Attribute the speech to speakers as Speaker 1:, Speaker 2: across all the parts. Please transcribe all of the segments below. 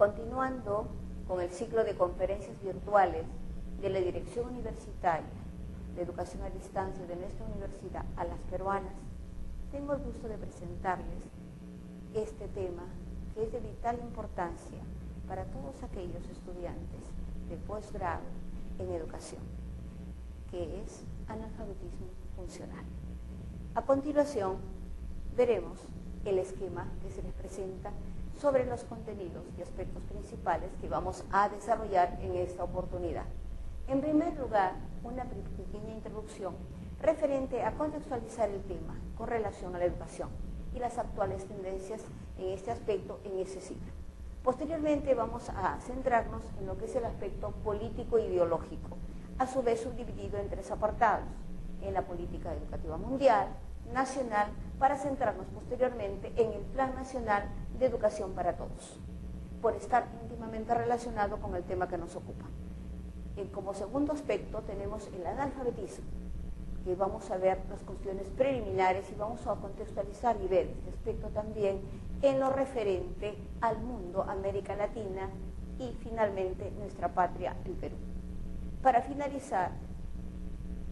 Speaker 1: Continuando con el ciclo de conferencias virtuales de la Dirección Universitaria de Educación a Distancia de nuestra universidad a las peruanas, tengo el gusto de presentarles este tema que es de vital importancia para todos aquellos estudiantes de posgrado en educación, que es analfabetismo funcional. A continuación, veremos el esquema que se les presenta sobre los contenidos y aspectos principales que vamos a desarrollar en esta oportunidad. En primer lugar, una pequeña introducción referente a contextualizar el tema con relación a la educación y las actuales tendencias en este aspecto en ese siglo. Posteriormente vamos a centrarnos en lo que es el aspecto político-ideológico, a su vez subdividido en tres apartados: en la política educativa mundial, nacional, para centrarnos posteriormente en el Plan Nacional de Educación para Todos, por estar íntimamente relacionado con el tema que nos ocupa. Como segundo aspecto tenemos el analfabetismo, que vamos a ver las cuestiones preliminares y vamos a contextualizar y ver este aspecto también en lo referente al mundo, América Latina y finalmente nuestra patria, el Perú. Para finalizar,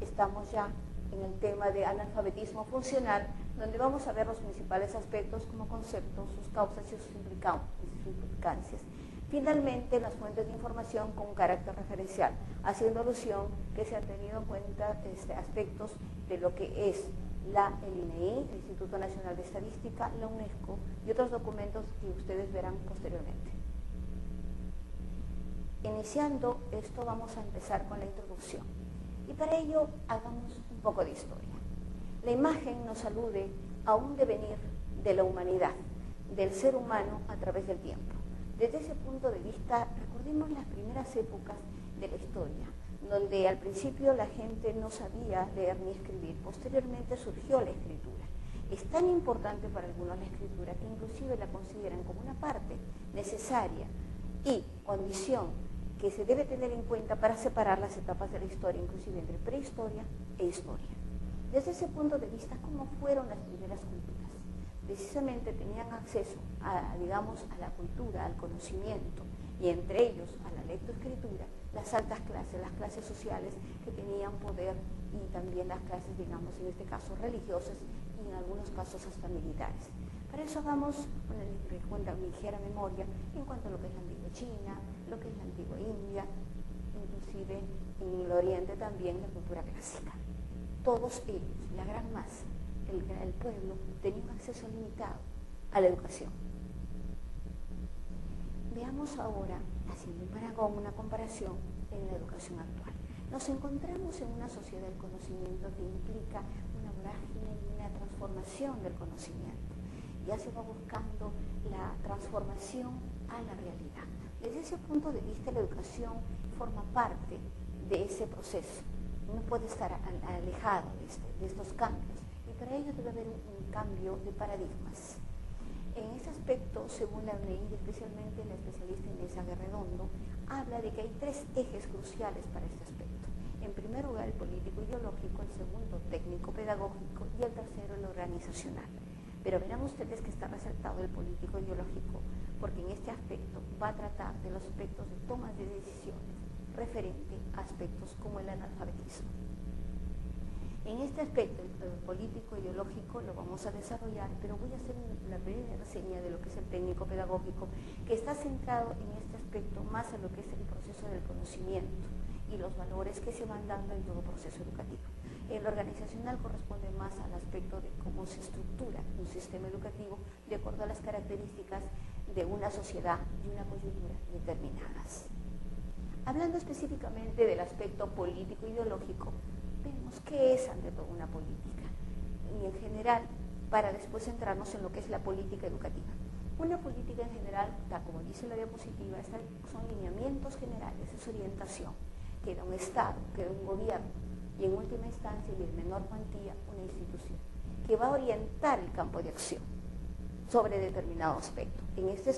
Speaker 1: estamos ya en el tema de analfabetismo funcional, donde vamos a ver los principales aspectos como conceptos, sus causas y sus implicancias. Finalmente, las fuentes de información con carácter referencial, haciendo alusión que se han tenido en cuenta aspectos de lo que es el INEI, el Instituto Nacional de Estadística, la UNESCO y otros documentos que ustedes verán posteriormente. Iniciando esto, vamos a empezar con la introducción. Y para ello, hagamos un poco de historia. La imagen nos alude a un devenir de la humanidad, del ser humano a través del tiempo. Desde ese punto de vista, recordemos las primeras épocas de la historia, donde al principio la gente no sabía leer ni escribir. Posteriormente surgió la escritura. Es tan importante para algunos la escritura que inclusive la consideran como una parte necesaria y condición que se debe tener en cuenta para separar las etapas de la historia, inclusive entre prehistoria e historia. Desde ese punto de vista, ¿cómo fueron las primeras culturas? Precisamente tenían acceso a la cultura, al conocimiento, y entre ellos a la lectoescritura, las altas clases, las clases sociales que tenían poder, y también las clases, en este caso religiosas, y en algunos casos hasta militares. Para eso hagamos una ligera memoria en cuanto a lo que es la antigua China, lo que es la antigua India, inclusive en el Oriente también la cultura clásica. Todos ellos, la gran masa, el pueblo, tenía un acceso limitado a la educación. Veamos ahora, haciendo un parangón, una comparación en la educación actual. Nos encontramos en una sociedad del conocimiento que implica una vorágine y una transformación del conocimiento. Ya se va buscando la transformación a la realidad. Desde ese punto de vista, la educación forma parte de ese proceso. No puede estar alejado de estos cambios. Y para ello debe haber un cambio de paradigmas. En este aspecto, según la UNEI, especialmente la especialista Inés Aguirredondo, habla de que hay tres ejes cruciales para este aspecto. En primer lugar, el político-ideológico, el segundo, técnico-pedagógico, y el tercero, el organizacional. Pero verán ustedes que está resaltado el político-ideológico, porque en este aspecto va a tratar de los aspectos de tomas de decisiones referente a aspectos como el analfabetismo. En este aspecto, el político-ideológico lo vamos a desarrollar, pero voy a hacer la breve reseña de lo que es el técnico-pedagógico, que está centrado en este aspecto más a lo que es el proceso del conocimiento y los valores que se van dando en todo proceso educativo. El organizacional corresponde más al aspecto de cómo se estructura un sistema educativo de acuerdo a las características de una sociedad y una coyuntura determinadas. Hablando específicamente del aspecto político-ideológico, vemos qué es ante todo una política y en general, para después centrarnos en lo que es la política educativa. Una política en general, como dice la diapositiva, son lineamientos generales, es orientación que da un Estado, que da un gobierno y en última instancia y en menor cuantía una institución que va a orientar el campo de acción. sobre determinado aspecto. En este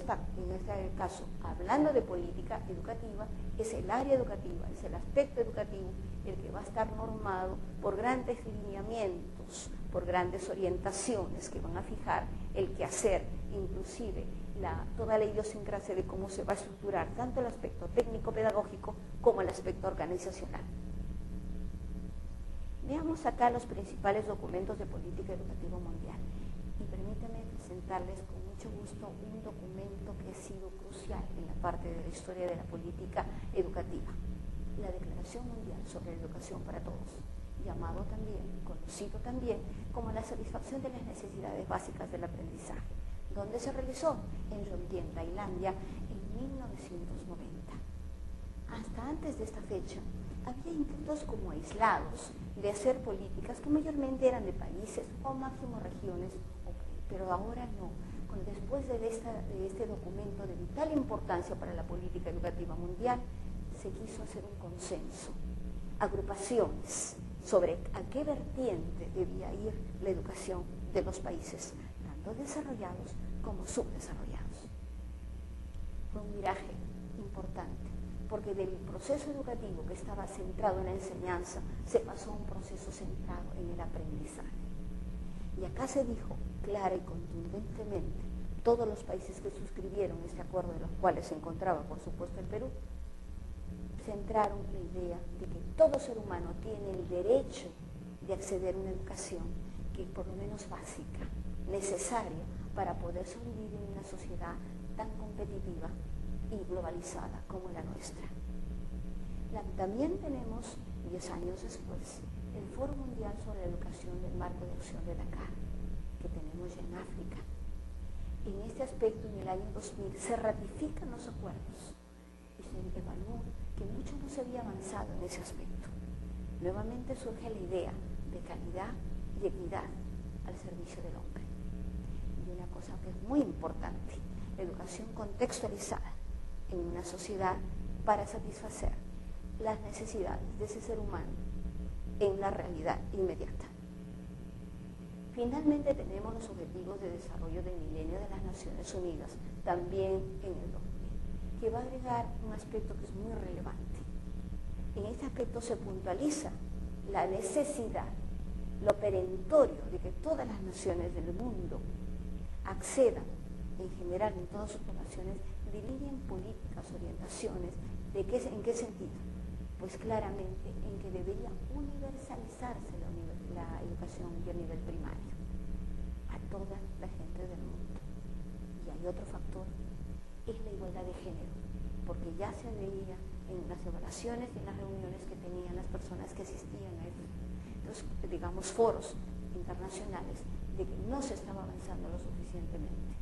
Speaker 1: caso, hablando de política educativa, es el área educativa, es el aspecto educativo el que va a estar normado por grandes lineamientos, por grandes orientaciones que van a fijar el quehacer, inclusive toda la idiosincrasia de cómo se va a estructurar tanto el aspecto técnico-pedagógico como el aspecto organizacional. Veamos acá los principales documentos de política educativa mundial y permítanme presentarles con mucho gusto un documento que ha sido crucial en la parte de la historia de la política educativa, la Declaración Mundial sobre la Educación para Todos, conocido también como la satisfacción de las necesidades básicas del aprendizaje, donde se realizó en Rongyen, Tailandia, en 1990. Hasta antes de esta fecha, había intentos como aislados de hacer políticas que mayormente eran de países o máximo regiones, pero ahora no. Después de este documento de vital importancia para la política educativa mundial, se quiso hacer un consenso, agrupaciones sobre a qué vertiente debía ir la educación de los países, tanto desarrollados como subdesarrollados. Fue un viraje importante, porque del proceso educativo que estaba centrado en la enseñanza, se pasó a un proceso centrado en el aprendizaje. Y acá se dijo clara y contundentemente, todos los países que suscribieron este acuerdo, de los cuales se encontraba, por supuesto, el Perú, centraron la idea de que todo ser humano tiene el derecho de acceder a una educación que es por lo menos básica, necesaria para poder sobrevivir en una sociedad tan competitiva y globalizada como la nuestra. También tenemos, 10 años después, el Foro Mundial sobre la Educación del Marco de Acción de Dakar, que tenemos ya en África. En este aspecto, en el año 2000, se ratifican los acuerdos y se evaluó que mucho no se había avanzado en ese aspecto. Nuevamente surge la idea de calidad y equidad al servicio del hombre. Y una cosa que es muy importante, la educación contextualizada en una sociedad para satisfacer las necesidades de ese ser humano en la realidad inmediata. Finalmente tenemos los Objetivos de Desarrollo del Milenio de las Naciones Unidas, también en el 2000, que va a agregar un aspecto que es muy relevante. En este aspecto se puntualiza la necesidad, lo perentorio de que todas las naciones del mundo accedan, en general en todas sus poblaciones, delinean políticas, orientaciones, ¿en qué sentido? Pues claramente en que debería universalizarse la educación y el nivel primario a toda la gente del mundo. Y hay otro factor, es la igualdad de género, porque ya se veía en las evaluaciones y en las reuniones que tenían las personas que asistían a estos, digamos, foros internacionales, de que no se estaba avanzando lo suficientemente,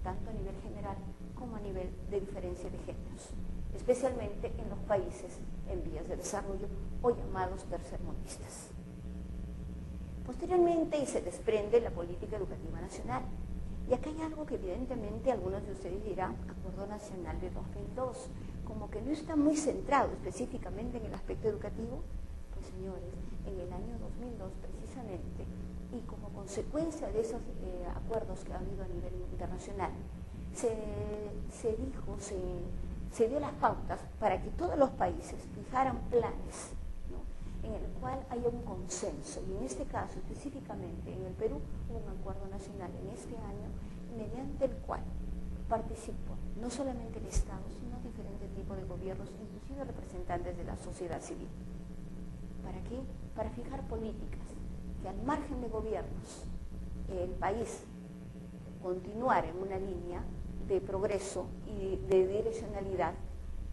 Speaker 1: tanto a nivel general como a nivel de diferencia de géneros, especialmente en los países en vías de desarrollo o llamados tercermundistas. Posteriormente se desprende la política educativa nacional. Y acá hay algo que evidentemente algunos de ustedes dirán, Acuerdo Nacional de 2002, como que no está muy centrado específicamente en el aspecto educativo. Pues señores, en el año 2002 precisamente, y como consecuencia de esos acuerdos que ha habido a nivel internacional, se dio las pautas para que todos los países fijaran planes, ¿no?, en el cual haya un consenso. Y en este caso, específicamente en el Perú, hubo un acuerdo nacional en este año, mediante el cual participó no solamente el Estado, sino diferentes tipos de gobiernos, inclusive representantes de la sociedad civil. ¿Para qué? Para fijar políticas que al margen de gobiernos, el país continuar en una línea de progreso y de direccionalidad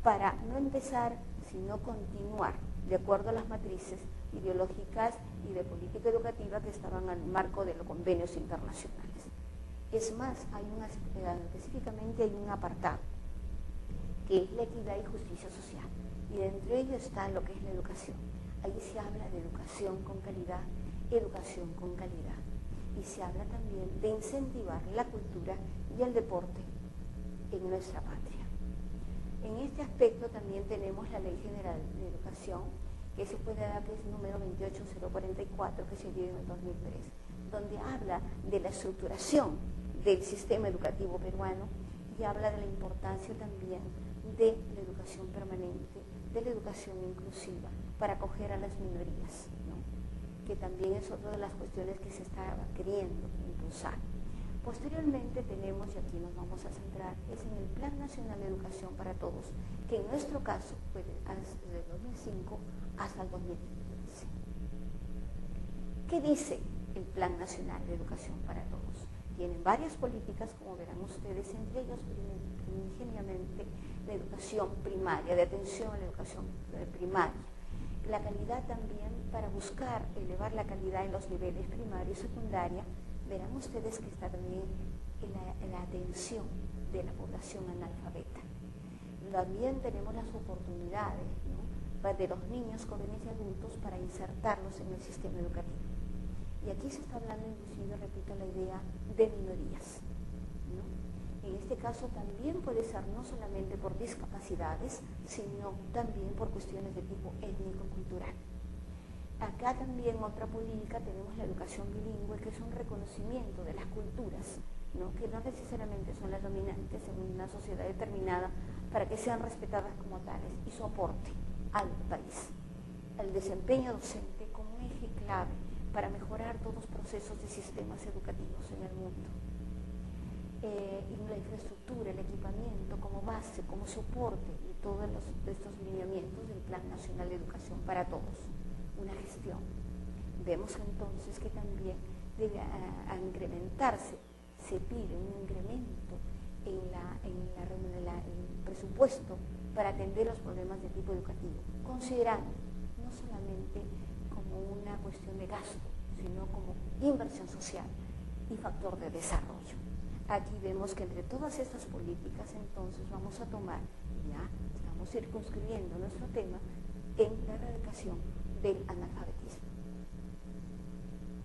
Speaker 1: para no empezar, sino continuar de acuerdo a las matrices ideológicas y de política educativa que estaban al marco de los convenios internacionales. Es más, específicamente hay un apartado que es la equidad y justicia social, y dentro de ello está lo que es la educación. Ahí se habla de educación con calidad, y se habla también de incentivar la cultura y el deporte en nuestra patria. En este aspecto también tenemos la Ley General de Educación, que se puede dar, que es número 28044, que se dio en el 2003, donde habla de la estructuración del sistema educativo peruano y habla de la importancia también de la educación permanente, de la educación inclusiva para acoger a las minorías, ¿no? Que también es otra de las cuestiones que se estaba queriendo impulsar. Posteriormente tenemos, y aquí nos vamos a centrar, es en el Plan Nacional de Educación para Todos, que en nuestro caso fue desde el 2005 hasta el 2015. ¿Qué dice el Plan Nacional de Educación para Todos? Tienen varias políticas, como verán ustedes, entre ellos primigeniamente la educación primaria, de atención a la educación primaria. La calidad también, para buscar elevar la calidad en los niveles primaria y secundaria, verán ustedes que está también en la atención de la población analfabeta. También tenemos las oportunidades, ¿no?, de los niños, jóvenes y adultos para insertarlos en el sistema educativo. Y aquí se está hablando, inclusive, repito, la idea de minorías, ¿no? En este caso también puede ser no solamente por discapacidades, sino también por cuestiones de tipo étnico-cultural. Acá también otra política tenemos la educación bilingüe, que es un reconocimiento de las culturas, ¿no?, que no necesariamente son las dominantes en una sociedad determinada, para que sean respetadas como tales y su aporte al país. El desempeño docente como un eje clave para mejorar todos los procesos de sistemas educativos en el mundo. Y la infraestructura, el equipamiento como base, como soporte de todos estos lineamientos del Plan Nacional de Educación para Todos. Una gestión. Vemos entonces que también debe incrementarse, se pide un incremento en el presupuesto para atender los problemas de tipo educativo, considerando no solamente como una cuestión de gasto, sino como inversión social y factor de desarrollo. Aquí vemos que entre todas estas políticas entonces vamos a tomar, ya estamos circunscribiendo nuestro tema en la erradicación del analfabetismo.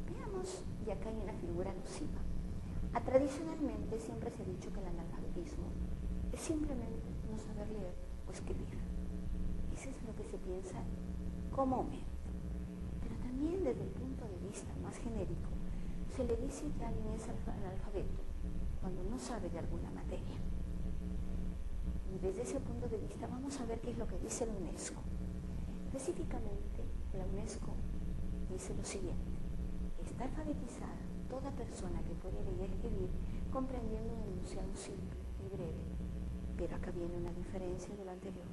Speaker 1: Veamos, y acá hay una figura nociva. Tradicionalmente siempre se ha dicho que el analfabetismo es simplemente no saber leer o escribir. Eso es lo que se piensa comúnmente. Pero también desde el punto de vista más genérico, se le dice que alguien es analfabeto cuando no sabe de alguna materia. Y desde ese punto de vista vamos a ver qué es lo que dice la UNESCO. Específicamente, la UNESCO dice lo siguiente: está alfabetizada toda persona que puede leer y escribir, comprendiendo un enunciado simple y breve. Pero acá viene una diferencia de lo anterior,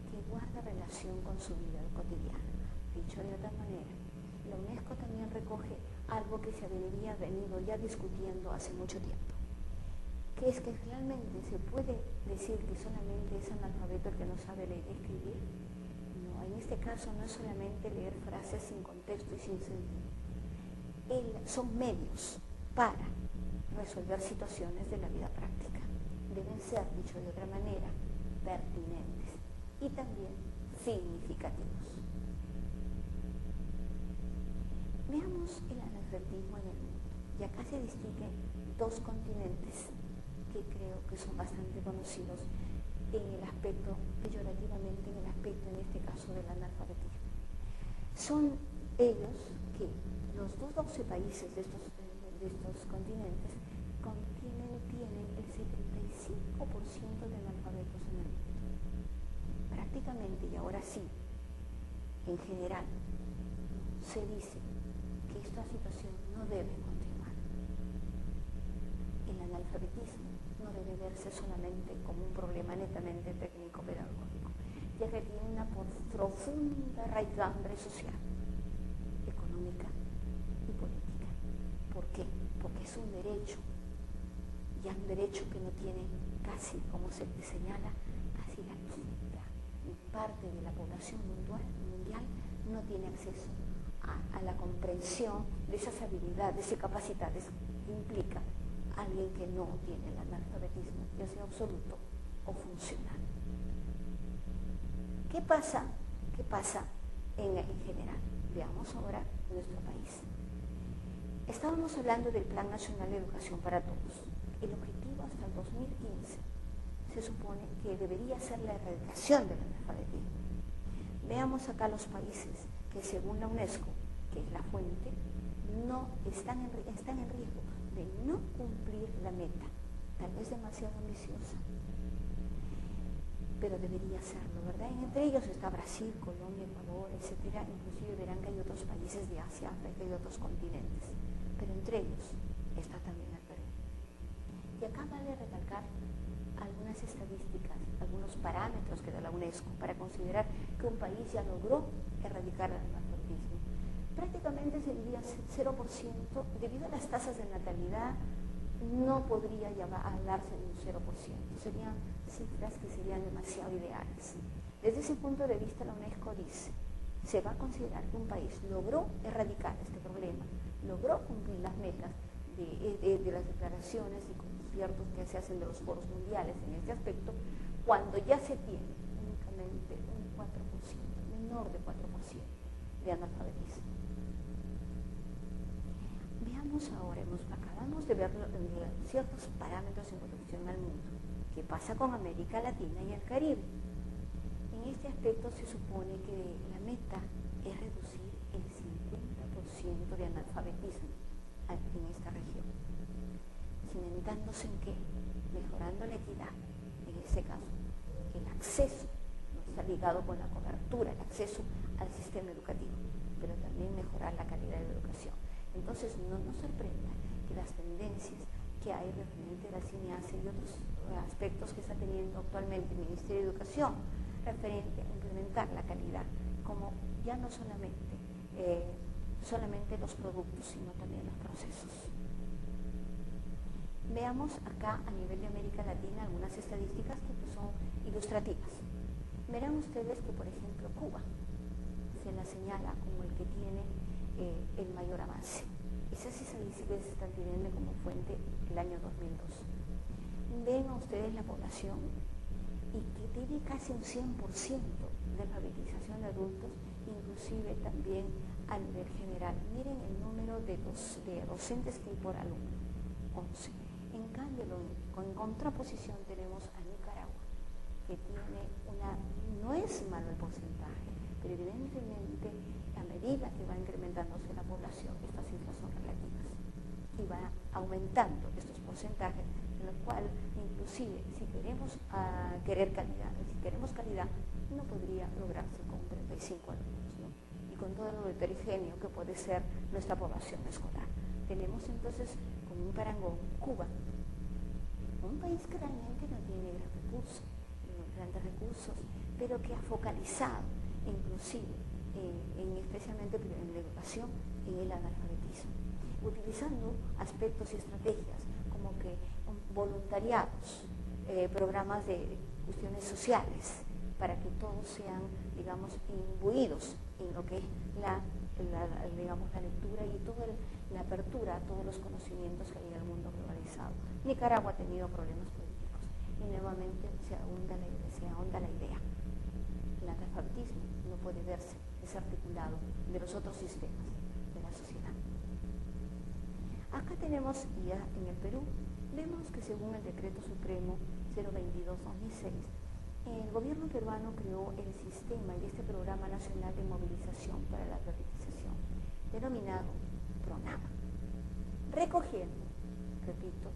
Speaker 1: que guarda relación con su vida cotidiana. Dicho de otra manera, la UNESCO también recoge algo que se había venido ya discutiendo hace mucho tiempo, que es que realmente se puede decir que solamente es analfabeto el que no sabe leer y escribir. No, en este caso no es solamente leer frases sin contexto y sin sentido. Son medios para resolver situaciones de la vida práctica. Deben ser, dicho de otra manera, pertinentes y también significativos. Veamos el analfabetismo en el mundo. Y acá se distinguen dos continentes que creo que son bastante conocidos en el aspecto, peyorativamente en el aspecto, en este caso, del analfabetismo. Son ellos que los 12 países de estos continentes tienen el 75% de analfabetos en el mundo. Prácticamente, y ahora sí, en general, se dice que esta situación no debe continuar. El analfabetismo no debe verse solamente como un problema netamente técnico-pedagógico, ya que tiene una profunda raigambre social, económica y política. ¿Por qué? Porque es un derecho, ya un derecho que no tiene casi, como se señala, casi la quinta parte de la población mundial no tiene acceso a la comprensión de esas habilidades y capacidades que implica alguien que no tiene el analfabetismo, ya sea absoluto o funcional. ¿Qué pasa en general? Veamos ahora nuestro país. Estábamos hablando del Plan Nacional de Educación para Todos. El objetivo hasta el 2015 se supone que debería ser la erradicación del analfabetismo. Veamos acá los países que según la UNESCO, que es la fuente, no están en riesgo, de no cumplir la meta, tal vez demasiado ambiciosa, pero debería serlo, ¿verdad? Y entre ellos está Brasil, Colombia, Ecuador, etcétera. Inclusive verán que hay otros países de Asia, África y otros continentes, pero entre ellos está también el Perú. Y acá vale recalcar algunas estadísticas, algunos parámetros que da la UNESCO para considerar que un país ya logró erradicar el analfabetismo. Prácticamente sería 0%, debido a las tasas de natalidad, no podría hablarse de un 0%, serían cifras que serían demasiado ideales. Desde ese punto de vista, la UNESCO dice, se va a considerar que un país logró erradicar este problema, logró cumplir las metas de las declaraciones y conciertos que se hacen de los foros mundiales en este aspecto, cuando ya se tiene únicamente un 4%, menor de 4% de analfabetismo. Veamos ahora, acabamos de ver ciertos parámetros en relación al mundo. ¿Qué pasa con América Latina y el Caribe? En este aspecto se supone que la meta es reducir el 50% de analfabetismo en esta región. Cimentándose en qué? Mejorando la equidad, en este caso, el acceso, no está ligado con la cobertura, el acceso al sistema educativo, pero también mejorar la calidad de la educación. Entonces no nos sorprenda que las tendencias que hay referente a la cineasta y otros aspectos que está teniendo actualmente el Ministerio de Educación referente a implementar la calidad, como ya no solamente los productos, sino también los procesos. Veamos acá a nivel de América Latina algunas estadísticas que son ilustrativas. Verán ustedes que, por ejemplo, Cuba se la señala como el que tiene el mayor avance. Esas estadísticas se están teniendo como fuente el año 2002. Ven a ustedes la población y que tiene casi un 100% de alfabetización de adultos, inclusive también a nivel general. Miren el número de docentes que hay por alumno, 11. En cambio, en contraposición tenemos a Nicaragua, que tiene no es malo el porcentaje, pero evidentemente a medida que va incrementándose la población, estas cifras son relativas y va aumentando estos porcentajes, en lo cual inclusive si queremos calidad, no podría lograrse con 35 alumnos, ¿no? Y con todo lo heterogéneo que puede ser nuestra población escolar. Tenemos entonces como un parangón Cuba, un país que realmente no tiene grandes recursos, pero que ha focalizado inclusive especialmente en la educación, en el analfabetismo, utilizando aspectos y estrategias como que voluntariados, programas de cuestiones sociales, para que todos sean, digamos, imbuidos en lo que es la lectura y toda la apertura a todos los conocimientos que hay en el mundo globalizado. Nicaragua ha tenido problemas políticos y nuevamente se ahonda la idea. El analfabetismo no puede verse desarticulado de los otros sistemas de la sociedad. Acá tenemos ya en el Perú, vemos que según el Decreto Supremo 022-2006, el gobierno peruano creó el sistema y este Programa Nacional de Movilización para la Alfabetización, denominado PRONAMA, recogiendo, repito,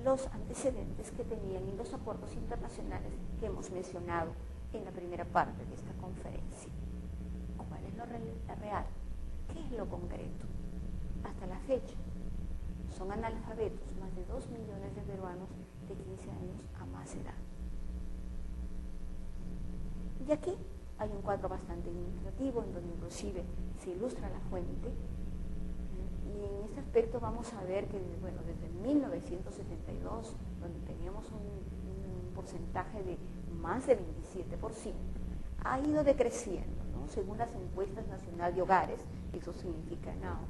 Speaker 1: los antecedentes que tenían en los acuerdos internacionales que hemos mencionado en la primera parte de esta conferencia. ¿Cuál es lo real? ¿Qué es lo concreto? Hasta la fecha, son analfabetos más de 2 millones de peruanos de 15 años a más edad. Y aquí hay un cuadro bastante ilustrativo en donde inclusive se ilustra la fuente. Y en este aspecto vamos a ver que desde 1972, donde teníamos un porcentaje de más del 27%, ha ido decreciendo, ¿no? Según las encuestas nacionales de hogares, eso significa NAO,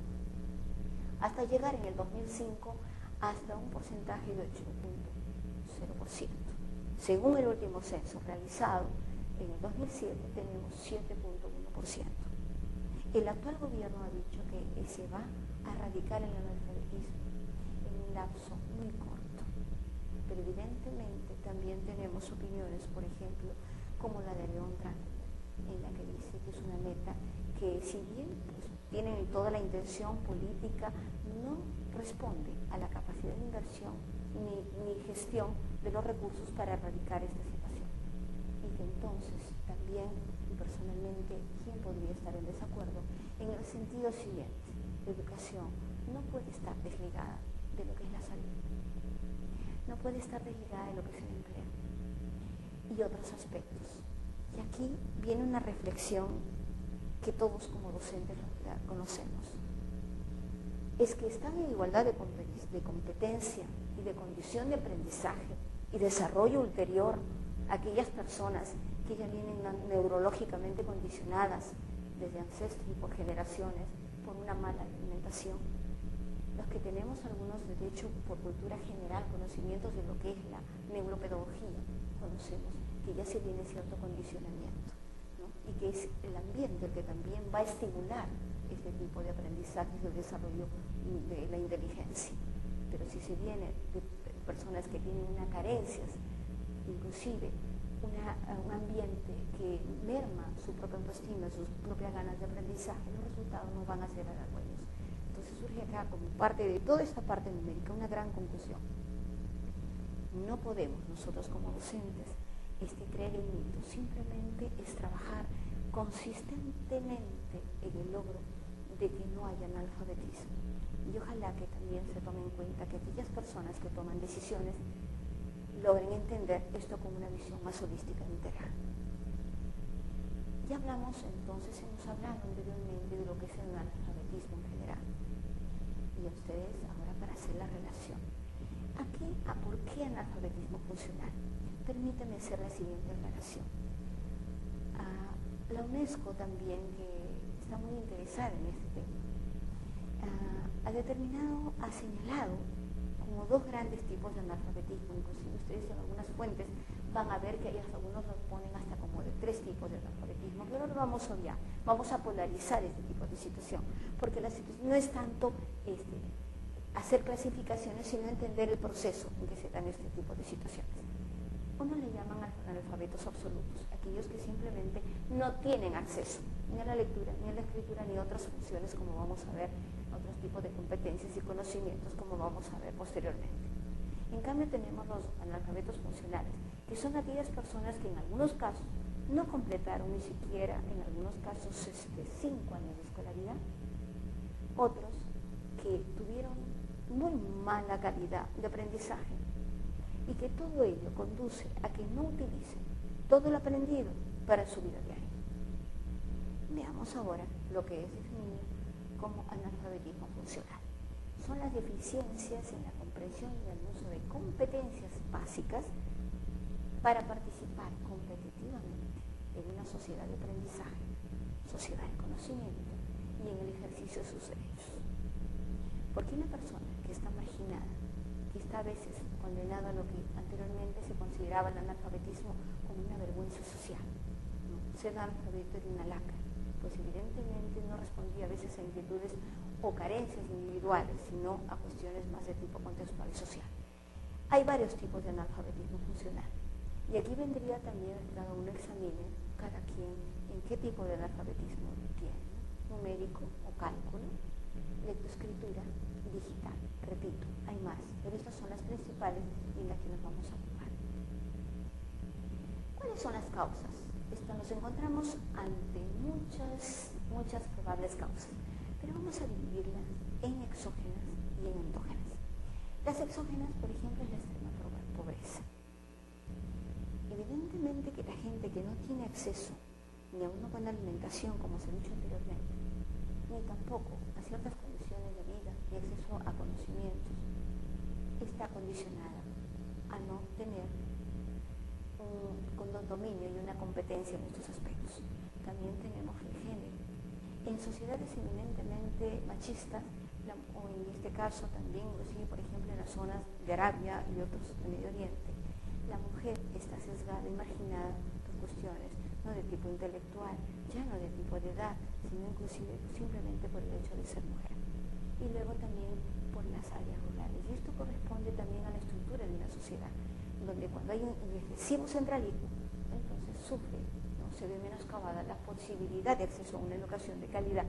Speaker 1: hasta llegar en el 2005 hasta un porcentaje de 8.0%. Según el último censo realizado en el 2007, tenemos 7.1%. El actual gobierno ha dicho que se va a erradicar el analfabetismo en un lapso muy corto, pero evidentemente también tenemos opiniones, por ejemplo, como la de León Trump, en la que dice que es una meta que, si bien tienen toda la intención política, no responde a la capacidad de inversión ni gestión de los recursos para erradicar esta situación. Y que entonces también, y personalmente, ¿quién podría estar en desacuerdo? En el sentido siguiente, la educación no puede estar desligada de lo que es la salud, no puede estar desligada de lo que es el empleo y otros aspectos. Y aquí viene una reflexión que todos como docentes la conocemos. Es que están en igualdad de competencia y de condición de aprendizaje y desarrollo ulterior aquellas personas que ya vienen neurológicamente condicionadas desde ancestros y por generaciones por una mala alimentación. Los que tenemos algunos, de hecho, por cultura general, conocimientos de lo que es la neuropedagogía, conocemos que ya se tiene cierto condicionamiento, ¿no? Y que es el ambiente el que también va a estimular este tipo de aprendizaje y el desarrollo de la inteligencia. Pero si se viene de personas que tienen unas carencias, inclusive un ambiente que merma su propia autoestima, sus propias ganas de aprendizaje, los resultados no van a ser halagüeños. Entonces surge acá, como parte de toda esta parte numérica, una gran conclusión. No podemos nosotros como docentes creer en mitos, simplemente es trabajar consistentemente en el logro de que no haya analfabetismo. Y ojalá que también se tome en cuenta que aquellas personas que toman decisiones logren entender esto como una visión más holística e integral. Ya hablamos entonces, hemos hablado anteriormente de lo que es el analfabetismo en general. Y a ustedes ahora para hacer la relación. ¿Por qué analfabetismo funcional? Permíteme hacer la siguiente aclaración. La UNESCO también, que está muy interesada en este tema, ha señalado como dos grandes tipos de analfabetismo. Inclusive ustedes en algunas fuentes van a ver que algunos los ponen hasta como de 3 tipos de analfabetismo, pero lo vamos a obviar, vamos a polarizar este tipo de situación, porque la situación no es tanto hacer clasificaciones, sino entender el proceso en que se dan este tipo de situaciones. Uno le llaman analfabetos absolutos, aquellos que simplemente no tienen acceso ni a la lectura, ni a la escritura, ni a otras funciones, como vamos a ver, otros tipos de competencias y conocimientos, como vamos a ver posteriormente. En cambio tenemos los analfabetos funcionales, que son aquellas personas que en algunos casos no completaron ni siquiera, en algunos casos, 5 años de escolaridad, otros que tuvieron muy mala calidad de aprendizaje, y que todo ello conduce a que no utilicen todo lo aprendido para su vida diaria. Veamos ahora lo que es definido como analfabetismo funcional. Son las deficiencias en la comprensión y el uso de competencias básicas para participar competitivamente en una sociedad de aprendizaje, sociedad de conocimiento y en el ejercicio de sus derechos. Porque una persona que está marginada, que está a veces condenada a lo que anteriormente se consideraba el analfabetismo como una vergüenza social, ¿no? Ser analfabeto era una lacra, pues evidentemente no respondía a veces a inquietudes o carencias individuales, sino a cuestiones más de tipo contextual y social. Hay varios tipos de analfabetismo funcional, y aquí vendría también que cada uno examine cada quien en qué tipo de analfabetismo tiene, ¿no? Numérico o cálculo, lectoescritura, digital. Repito, hay más, pero estas son las principales en las que nos vamos a ocupar. ¿Cuáles son las causas? Nos encontramos ante muchas probables causas, pero vamos a dividirlas en exógenas y en endógenas. Las exógenas, por ejemplo, es la extrema pobreza. Evidentemente que la gente que no tiene acceso ni a una buena alimentación, como se ha dicho anteriormente, ni tampoco a ciertas condiciones de vida ni acceso a conocimientos, está condicionada a no tener un dominio y una competencia en estos aspectos. También tenemos el género. En sociedades eminentemente machistas, o en este caso también, inclusive por ejemplo en las zonas de Arabia y otros del Medio Oriente, la mujer está sesgada y marginada por cuestiones no de tipo intelectual, ya no de tipo de edad, sino inclusive simplemente por el hecho de ser mujer. Y luego también por las áreas rurales. Y esto corresponde también a la estructura de una sociedad, donde cuando hay un excesivo centralismo, entonces sufre, ¿no? Se ve menoscabada la posibilidad de acceso a una educación de calidad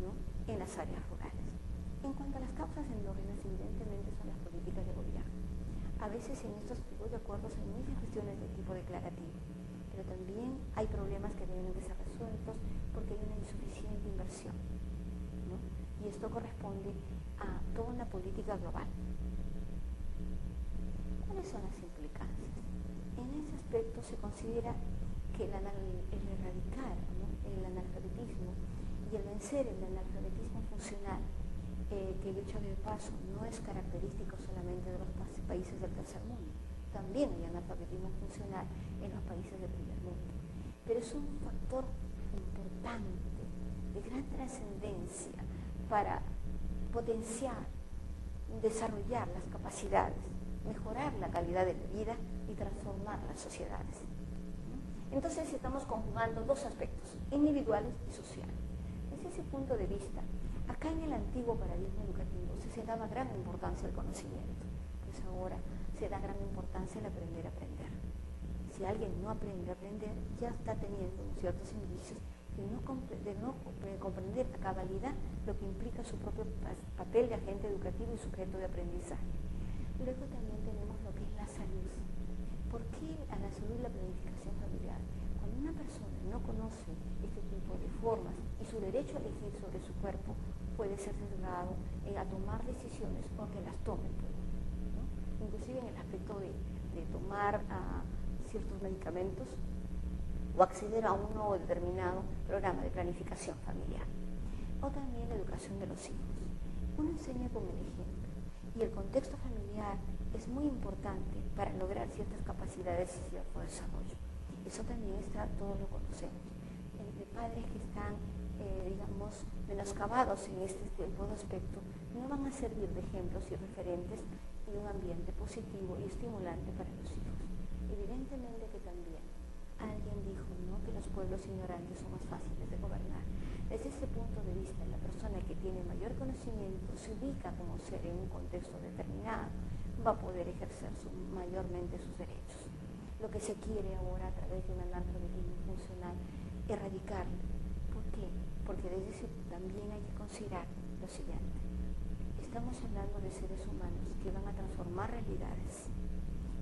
Speaker 1: ¿no?, en las áreas rurales. En cuanto a las causas endógenas, evidentemente son las políticas de gobierno. A veces en estos tipos de acuerdos hay muchas cuestiones de tipo declarativo, pero también hay problemas que deben de ser resueltos porque hay una insuficiente inversión, ¿no? Y esto corresponde a toda una política global. ¿Cuáles son las implicancias? En ese aspecto se considera que el erradicar, ¿no?, el analfabetismo y el vencer el analfabetismo funcional, que dicho de paso no es característico solamente de los países del tercer mundo, también hay analfabetismo funcional en los países del primer mundo, pero es un factor importante, de gran trascendencia para potenciar, desarrollar las capacidades, mejorar la calidad de la vida y transformar las sociedades. Entonces estamos conjugando dos aspectos, individuales y sociales. Desde ese punto de vista, acá en el antiguo paradigma educativo se daba gran importancia al conocimiento, pues ahora se da gran importancia al aprender a aprender. Si alguien no aprende a aprender, ya está teniendo ciertos indicios de no comprender a cabalidad lo que implica su propio papel de agente educativo y sujeto de aprendizaje. Luego también tenemos lo que es la salud. ¿Por qué a la salud y la planificación familiar? Cuando una persona no conoce este tipo de formas y su derecho a elegir sobre su cuerpo, puede ser sesgado a tomar decisiones o que las tome, ¿no? Inclusive en el aspecto de tomar ciertos medicamentos o acceder a uno determinado programa de planificación familiar. O también la educación de los hijos. Uno enseña con el ejemplo y el contexto familiar es muy importante para lograr ciertas capacidades y cierto desarrollo. Eso también está, todos lo conocemos. Entre padres que están, digamos, menoscabados en este tipo de aspecto, no van a servir de ejemplos y referentes y un ambiente positivo y estimulante para los hijos. Evidentemente que también alguien dijo, ¿no?, que los pueblos ignorantes son más fáciles de gobernar. Desde este punto de vista, la persona que tiene mayor conocimiento se ubica como ser en un contexto determinado, va a poder ejercer mayormente sus derechos. Lo que se quiere ahora a través de un analfabetismo funcional, erradicarlo. ¿Por qué? Porque desde ese también hay que considerar lo siguiente. Estamos hablando de seres humanos que van a transformar realidades.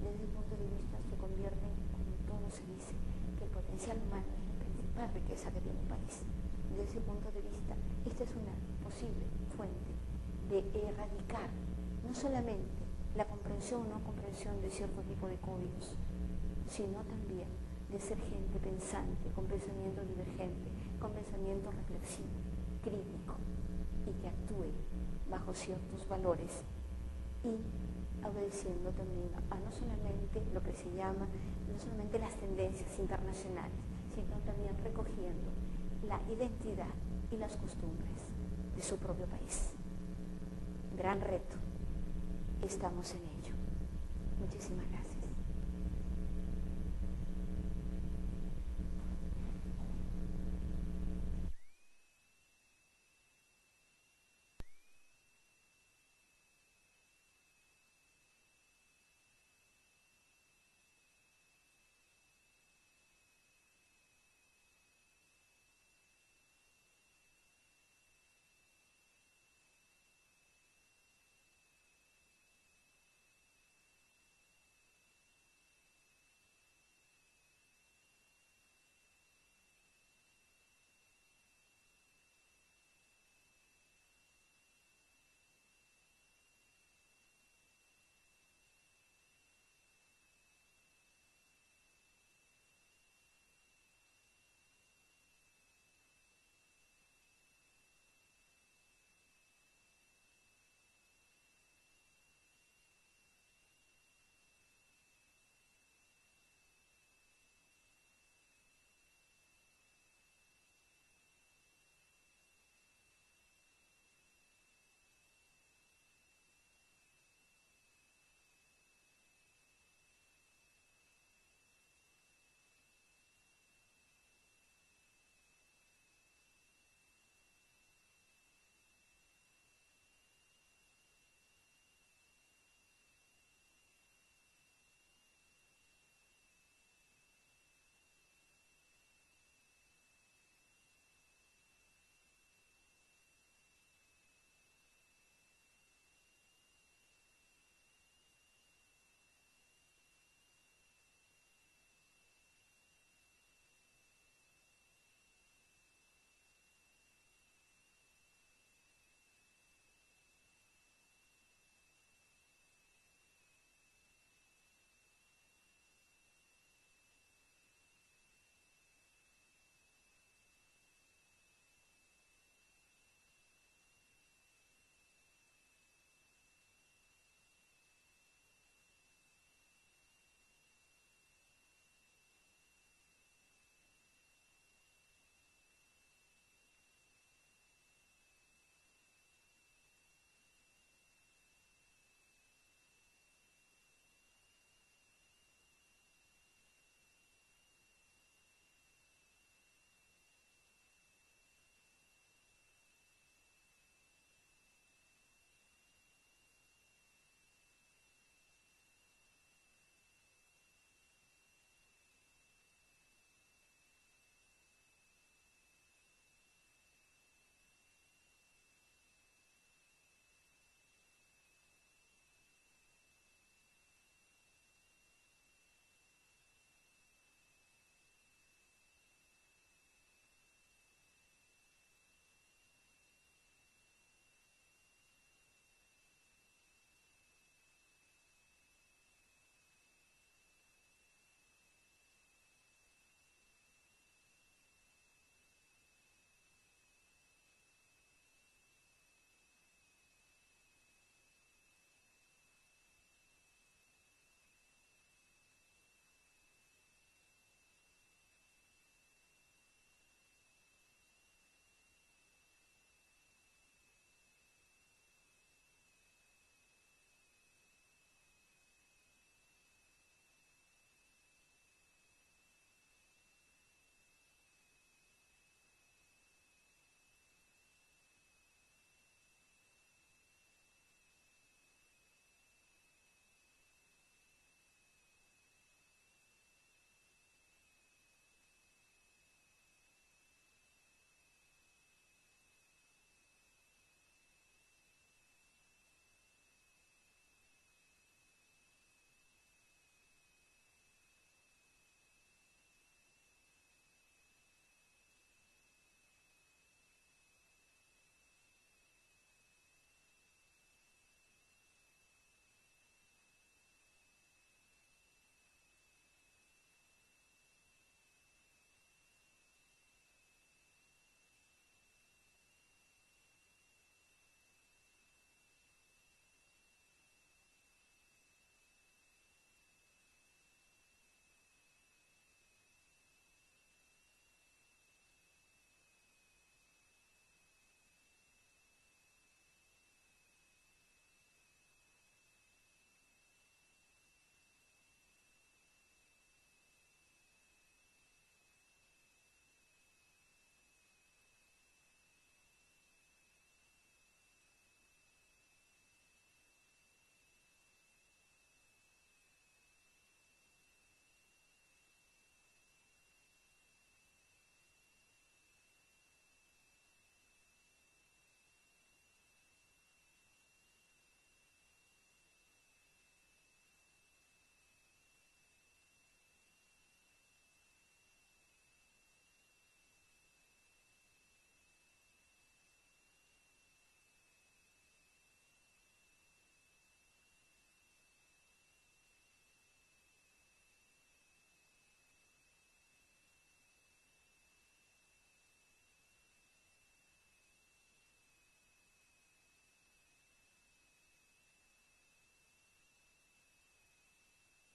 Speaker 1: Desde ese punto de vista se convierten, como todo se dice, que el potencial humano es la principal riqueza que tiene un país. Desde ese punto de vista, esta es una posible fuente de erradicar no solamente la comprensión o no comprensión de cierto tipo de códigos, sino también de ser gente pensante, con pensamiento divergente, con pensamiento reflexivo, crítico, y que actúe bajo ciertos valores y obedeciendo también a no solamente lo que se llama, no solamente las tendencias internacionales, sino también recogiendo la identidad y las costumbres de su propio país. Gran reto, estamos en ello. Muchísimas gracias.